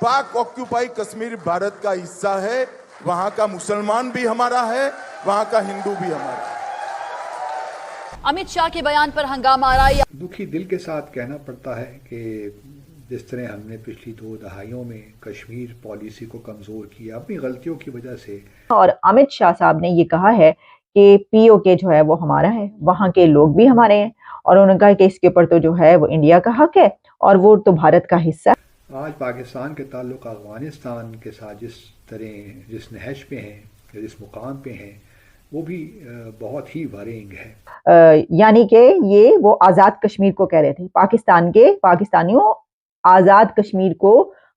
पाक ऑक्यूपाई कश्मीर भारत का हिस्सा है। वहां का मुसलमान भी हमारा है, वहां का हिंदू भी हमारा है। अमित शाह के बयान पर हंगामा आ रहा है। दुखी दिल के साथ कहना पड़ता है कि जिस तरह हमने पिछली 2 दहाइयों में कश्मीर पॉलिसी को कमजोर किया अपनी गलतियों की वजह से। और अमित शाह साहब ने ये कहा है कि पीओके जो है वो हमारा है, वहाँ के लोग भी हमारे हैं, और उन्होंने कहा कि इसके ऊपर तो जो है वो इंडिया का हक है और वो तो भारत का हिस्सा है। आज पाकिस्तान के ताल्लुक अफगानिस्तान के साथ जिस नहज पे हैं या जिस मुकाम पे हैं वो भी बहुत ही वरींग है। यानी कि ये वो आज़ाद कश्मीर को कह रहे थे, पाकिस्तानियों आज़ाद कश्मीर को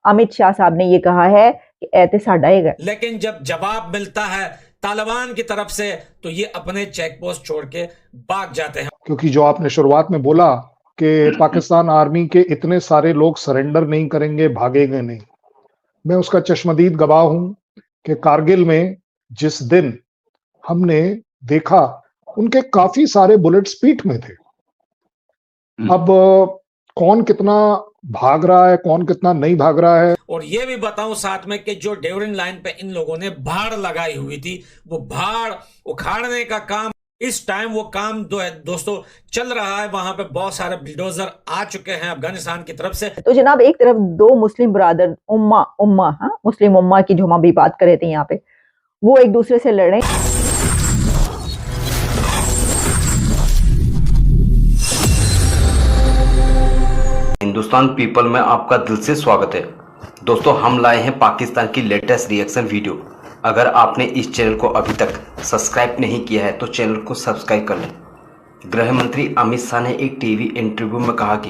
अमित शाह साहब ने ये कहा है कि ऐते साडा है। लेकिन जब जवाब मिलता है तालिबान की तरफ से तो ये अपने चेक पोस्ट छोड़ के भाग जाते हैं। क्योंकि जो आपने शुरुआत में बोला कि पाकिस्तान आर्मी के इतने सारे लोग सरेंडर नहीं करेंगे, भागेंगे नहीं, मैं उसका चश्मदीद गवाह हूं कि कारगिल में जिस दिन हमने देखा उनके काफी सारे बुलेट्स पीठ में थे। अब कौन कितना भाग रहा है, कौन कितना नहीं भाग रहा है। और ये भी बताऊं साथ में कि जो डेवरिन लाइन पे इन लोगों ने भाड़ लगाई हुई थी, वो भाड़ उखाड़ने का काम इस टाइम वो काम दोस्तों चल रहा है। वहां पे बहुत सारे बुलडोजर आ चुके हैं अफगानिस्तान की तरफ से। तो जनाब एक तरफ 2 मुस्लिम ब्रादर मुस्लिम उम्मा की जो हम अभी बात कर रहे थे यहाँ पे, वो एक दूसरे से लड़ रहे हैं। हिंदुस्तान पीपल में आपका दिल से स्वागत है। दोस्तों हम लाए हैं पाकिस्तान की लेटेस्ट रिएक्शन वीडियो। अगर आपने इस चैनल को अभी तक सब्सक्राइब नहीं किया है तो चैनल को सब्सक्राइब कर लें। गृह मंत्री अमित शाह ने एक टीवी इंटरव्यू में कहा कि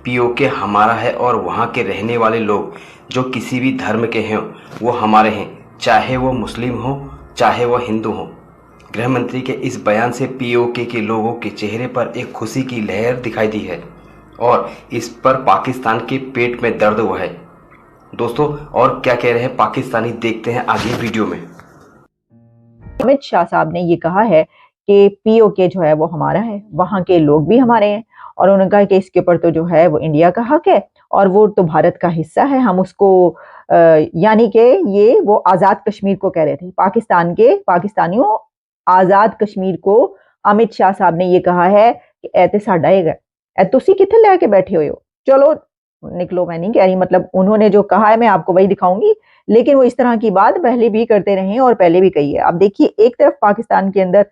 पीओके हमारा है और वहां के रहने वाले लोग जो किसी भी धर्म के हैं वो हमारे हैं, चाहे वो मुस्लिम हो चाहे वो हिंदू हो। गृह मंत्री के इस बयान से पीओके के लोगों के चेहरे पर एक खुशी की लहर दिखाई दी है और इस पर पाकिस्तान के पेट में दर्द हुआ है। दोस्तों और क्या कह रहे हैं पाकिस्तानी, देखते हैं आगे वीडियो में। अमित शाह साहब ने ये कहा है कि पीओके जो है वो हमारा है, वहाँ के लोग भी हमारे हैं, और उन्होंने कहा कि इसके ऊपर तो जो है वो इंडिया का हक है और वो तो भारत का हिस्सा है। हम उसको यानी कि ये वो आज़ाद कश्मीर को कह रहे थे, पाकिस्तानियों आज़ाद कश्मीर को अमित शाह साहब ने ये कहा है कि ऐते साडा है, तुसी किथे लेके बैठे हुए हो, चलो निकलो। मैं नहीं कह रही, मतलब उन्होंने जो कहा है मैं आपको वही दिखाऊंगी, लेकिन वो इस तरह की बात पहले भी करते रहे हैं और पहले भी कही है। अब देखिए एक तरफ पाकिस्तान के अंदर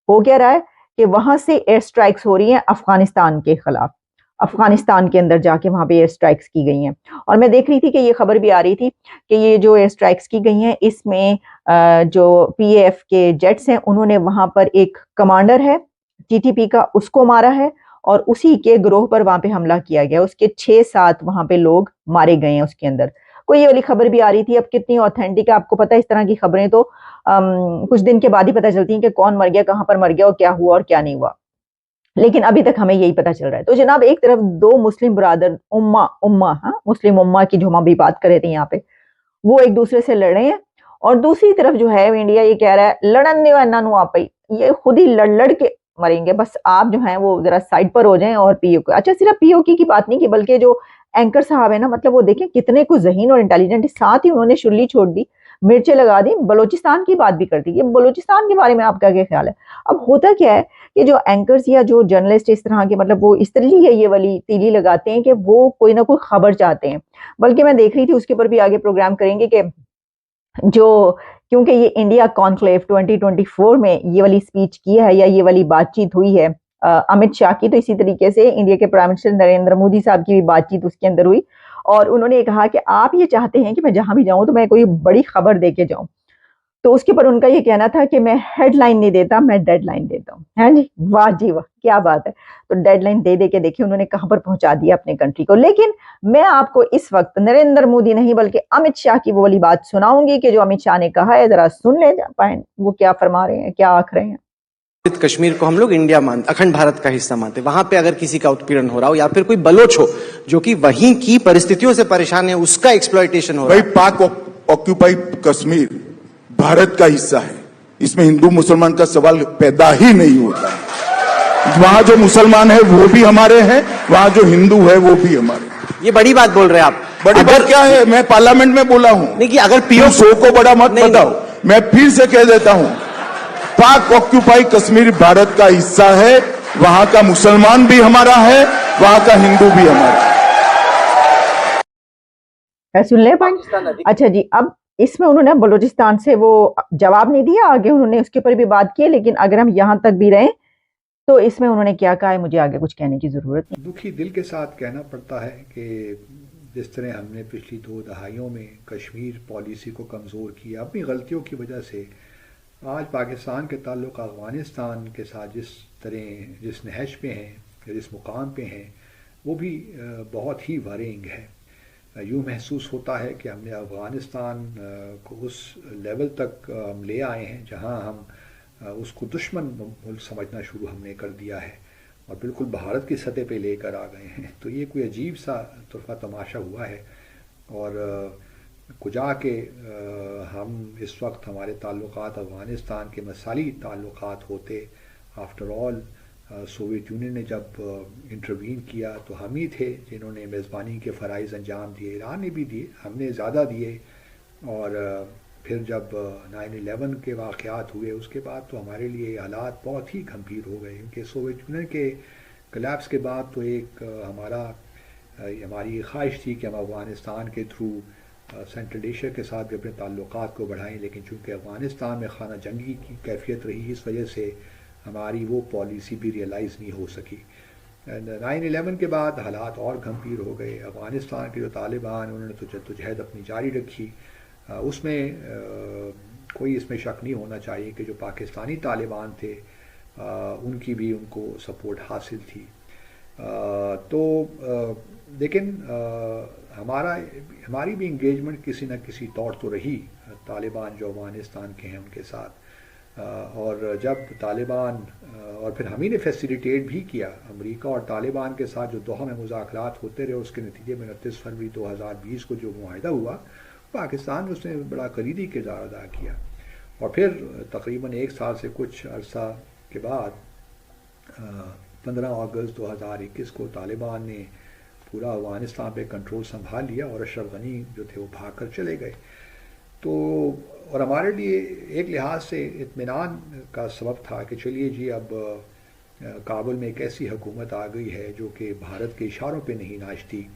हो क्या रहा है कि वहां से एयर स्ट्राइक्स हो रही हैं अफगानिस्तान के खिलाफ, अफगानिस्तान के अंदर जाके वहां पे एयर स्ट्राइक्स की गई हैं। और मैं देख रही थी कि ये खबर भी आ रही थी कि ये जो एयर स्ट्राइक्स की गई हैं इसमें जो पीएफ के जेट्स हैं उन्होंने वहां पर एक कमांडर है टीटीपी का, उसको मारा है और उसी के ग्रोह पर वहां पे हमला किया गया। उसके 6-7 वहां पे लोग मारे गए हैं उसके अंदर। कोई ये वाली खबर भी आ रही थी। अब कितनी ऑथेंटिक है आपको पता है, इस तरह की खबरें तो कुछ दिन के बाद ही पता चलती हैं कि कौन मर गया, कहां पर मर गया और क्या हुआ और क्या नहीं हुआ, लेकिन अभी तक हमें यही पता चल रहा है। तो जनाब एक तरफ 2 मुस्लिम ब्रादर मुस्लिम उम्मा की जो हम अभी बात कर रहे थे यहाँ पे, वो एक दूसरे से लड़ रहे हैं, और दूसरी तरफ जो है इंडिया ये कह रहा है लड़न नहीं इन्हों आप ही, ये खुद ही लड़ के मरेंगे, बस आप जो हैं वो जरा साइड पर हो जाएं। और पीओके, अच्छा सिर्फ पीओके की बात नहीं की, बल्कि जो एंकर साहब है ना, मतलब वो देखें कितने कुछ ज़हीन और इंटेलिजेंट, साथ ही उन्होंने शुल्ली छोड़ दी, मिर्चें लगा दी, बलोचिस्तान की बात भी कर दी। ये बलोचिस्तान के बारे में आपका क्या ख्याल है? अब होता क्या है कि जो एंकर्स या जो जर्नलिस्ट इस तरह के, मतलब वो इस तरह है ये वाली तीली लगाते हैं कि वो कोई ना कोई खबर चाहते हैं। बल्कि मैं देख रही थी, उसके ऊपर भी आगे प्रोग्राम करेंगे कि जो, क्योंकि ये इंडिया कॉन्क्लेव 2024 में ये वाली स्पीच की है या ये वाली बातचीत हुई है अमित शाह की, तो इसी तरीके से इंडिया के प्राइम मिनिस्टर नरेंद्र मोदी साहब की भी बातचीत उसके अंदर हुई, और उन्होंने कहा कि आप ये चाहते हैं कि मैं जहां भी जाऊं तो मैं कोई बड़ी खबर दे के जाऊं। तो उसके ऊपर उनका ये कहना था कि मैं हेडलाइन नहीं देता, मैं डेडलाइन देता हूँ। है जी, वाह जी वाह, क्या बात है। तो डेडलाइन दे दे के देखिए उन्होंने कहां पर पहुंचा दिया अपने कंट्री को। लेकिन मैं आपको इस वक्त नरेंद्र मोदी नहीं बल्कि अमित शाह की वो वाली बात सुनाऊंगी कि जो अमित शाह ने कहा है, जरा सुन ले पाए वो क्या फरमा रहे हैं, क्या आख रहे हैं। कश्मीर को हम लोग इंडिया मानते, अखंड भारत का हिस्सा मानते। वहां पे अगर किसी का उत्पीड़न हो रहा हो या फिर कोई बलोच हो जो कि वहीं की परिस्थितियों से परेशान है, उसका एक्सप्लॉयटेशन हो रहा है। पाक ऑक्यूपाई कश्मीर भारत का हिस्सा है, इसमें हिंदू मुसलमान का सवाल पैदा ही नहीं होता है। वहां जो मुसलमान है वो भी हमारे हैं, वहां जो हिंदू है वो भी हमारे। ये बड़ी बात बोल रहे हैं आप। बड़ी बात क्या है, मैं पार्लियामेंट में बोला हूं। नहीं कि अगर पीओ शो को बड़ा मत नहीं, बताओ, मैं फिर से कह देता हूं, पाक ऑक्यूपाई कश्मीर भारत का हिस्सा है, वहां का मुसलमान भी हमारा है, वहां का हिंदू भी हमारा है। सुन ले भाई। अच्छा जी, अब इसमें उन्होंने बलूचिस्तान से वो जवाब नहीं दिया, आगे उन्होंने उसके ऊपर भी बात की, लेकिन अगर हम यहाँ तक भी रहे तो इसमें उन्होंने क्या कहा है मुझे आगे कुछ कहने की जरूरत नहीं। दुखी दिल के साथ कहना पड़ता है कि जिस तरह हमने पिछली 2 दहाइयों में कश्मीर पॉलिसी को कमज़ोर किया अपनी गलतियों की वजह से, आज पाकिस्तान के ताल्लुक़ अफ़गानिस्तान के साथ जिस नहज पे हैं या जिस मुकाम पे हैं वो भी बहुत ही वरींग है। यूँ महसूस होता है कि हमने अफ़गानिस्तान को उस लेवल तक हम ले आए हैं जहाँ हम उसको दुश्मन मुल्क समझना शुरू हमने कर दिया है और बिल्कुल भारत की सतह पे लेकर आ गए हैं। तो ये कोई अजीब सा तुर्फा तमाशा हुआ है और कुजा के हम इस वक्त हमारे ताल्लुकात अफ़गानिस्तान के मसाली ताल्लुकात होते। आफ्टर ऑल सोवियत यूनियन ने जब इंटरवीन किया तो हम ही थे जिन्होंने मेज़बानी के फ़राइज़ अंजाम दिए, ईरान ने भी दिए, हमने ज़्यादा दिए। और फिर जब 9/11 के वाक़यात हुए उसके बाद तो हमारे लिए हालात बहुत ही गंभीर हो गए, क्योंकि सोवियत यूनियन के कोलैप्स के बाद तो एक हमारी ख्वाहिश थी कि हम अफ़गानिस्तान के थ्रू सेंट्रल एशिया के साथ भी अपने ताल्लुकात को बढ़ाएं, लेकिन चूँकि अफ़गानिस्तान में खाना जंगी की कैफियत रही, इस वजह से हमारी वो पॉलिसी भी रियलाइज़ नहीं हो सकी। 9/11 के बाद हालात और गंभीर हो गए। अफ़गानिस्तान के जो तालिबान उन्होंने तो जद्दोजहद अपनी जारी रखी, उसमें कोई इसमें शक नहीं होना चाहिए कि जो पाकिस्तानी तालिबान थे उनकी भी उनको सपोर्ट हासिल थी। लेकिन हमारी भी इंगेजमेंट किसी न किसी तौर तो रही तालिबान जो अफ़गानिस्तान के हैं उनके साथ। और जब तालिबान और फिर हम ही ने फैसिलिटेट भी किया अमेरिका और तालिबान के साथ जो दोहा में मुज़ाकरात होते रहे, उसके नतीजे में 29 फरवरी 2020 को जो मुआहिदा हुआ पाकिस्तान में उसने बड़ा कलीदी किरदार अदा किया। और फिर तकरीबन 1 साल से कुछ अरसा के बाद 15 अगस्त 2021 को तालिबान ने पूरा अफ़गानिस्तान पे कंट्रोल संभाल लिया और अशरफ गनी जो थे वो भाग कर चले गए। तो और हमारे लिए एक लिहाज से इत्मीनान का सबब था कि चलिए जी अब काबुल में एक ऐसी हुकूमत आ गई है जो कि भारत के इशारों पे नहीं नाचती,